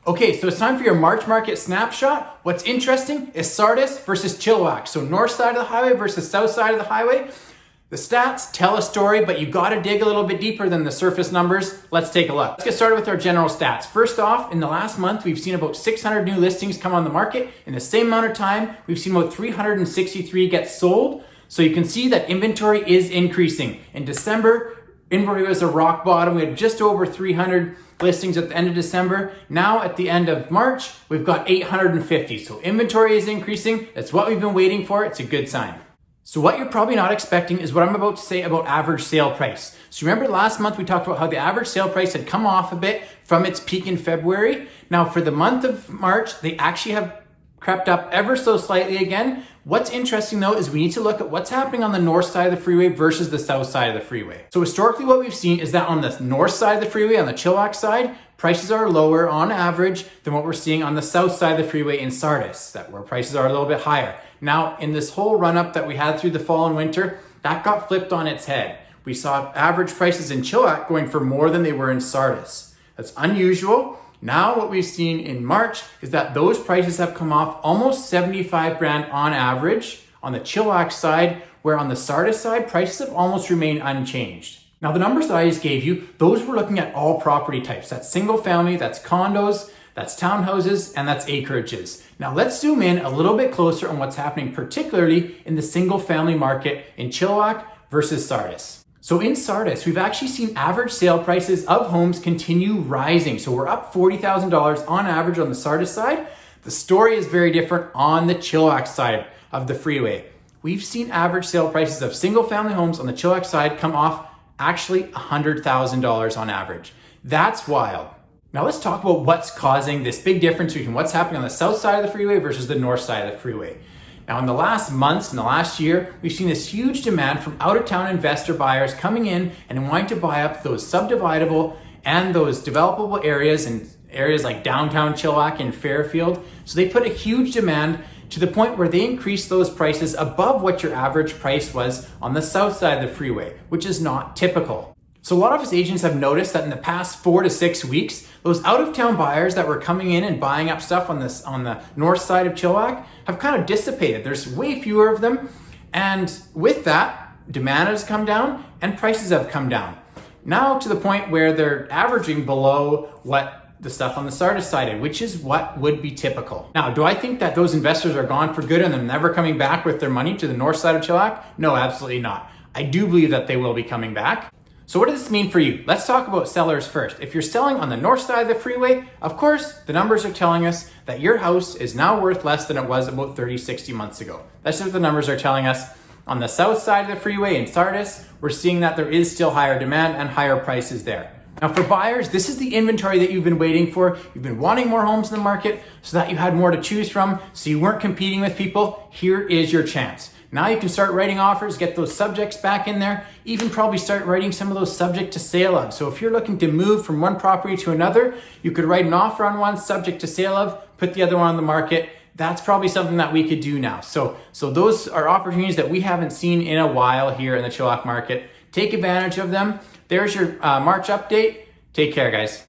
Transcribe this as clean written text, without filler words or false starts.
Okay, so it's time for your March market snapshot. What's interesting is Sardis versus Chilliwack. So north side of the highway versus south side of the highway. The stats tell a story, but you gotta dig a little bit deeper than the surface numbers. Let's take a look. Let's get started with our general stats. First off, in the last month, we've seen about 600 new listings come on the market. In the same amount of time, we've seen about 363 get sold. So you can see that inventory is increasing. In December, inventory was a rock bottom. We had just over 300 listings at the end of December. Now at the end of March, we've got 850. So inventory is increasing. That's what we've been waiting for. It's a good sign. So what you're probably not expecting is what I'm about to say about average sale price. So remember last month we talked about how the average sale price had come off a bit from its peak in February. Now for the month of March, they actually have crept up ever so slightly again. What's interesting though is we need to look at what's happening on the north side of the freeway versus the south side of the freeway. So historically what we've seen is that on the north side of the freeway, on the Chilliwack side, prices are lower on average than what we're seeing on the south side of the freeway in Sardis, where prices are a little bit higher. Now in this whole run up that we had through the fall and winter, that got flipped on its head. We saw average prices in Chilliwack going for more than they were in Sardis. That's unusual. Now what we've seen in March is that those prices have come off almost 75 grand on average on the Chilliwack side, where on the Sardis side, prices have almost remained unchanged. Now the numbers that I just gave you, those were looking at all property types. That's single family, that's condos, that's townhouses, and that's acreages. Now let's zoom in a little bit closer on what's happening, particularly in the single family market in Chilliwack versus Sardis. So in Sardis, we've actually seen average sale prices of homes continue rising. So we're up $40,000 on average on the Sardis side. The story is very different on the Chilliwack side of the freeway. We've seen average sale prices of single family homes on the Chilliwack side come off actually $100,000 on average. That's wild. Now let's talk about what's causing this big difference between what's happening on the south side of the freeway versus the north side of the freeway. Now in the last months, in the last year, we've seen this huge demand from out-of-town investor buyers coming in and wanting to buy up those subdividable and those developable areas in areas like downtown Chilliwack and Fairfield. So they put a huge demand to the point where they increased those prices above what your average price was on the south side of the freeway, which is not typical. So a lot of us agents have noticed that in the past 4 to 6 weeks, those out-of-town buyers that were coming in and buying up stuff on the north side of Chilliwack have kind of dissipated. There's way fewer of them. And with that, demand has come down and prices have come down. Now to the point where they're averaging below what the stuff on the Sardis side, which is what would be typical. Now, do I think that those investors are gone for good and they're never coming back with their money to the north side of Chilliwack? No, absolutely not. I do believe that they will be coming back. So what does this mean for you? Let's talk about sellers first. If you're selling on the north side of the freeway, of course, the numbers are telling us that your house is now worth less than it was about 30, 60 months ago. That's what the numbers are telling us. On the south side of the freeway in Sardis, we're seeing that there is still higher demand and higher prices there. Now for buyers, this is the inventory that you've been waiting for. You've been wanting more homes in the market so that you had more to choose from, so you weren't competing with people. Here is your chance. Now you can start writing offers, get those subjects back in there, even probably start writing some of those subject to sale of. So if you're looking to move from one property to another, you could write an offer on one, subject to sale of, put the other one on the market. That's probably something that we could do now. So those are opportunities that we haven't seen in a while here in the Chilliwack market. Take advantage of them. There's your March update. Take care, guys.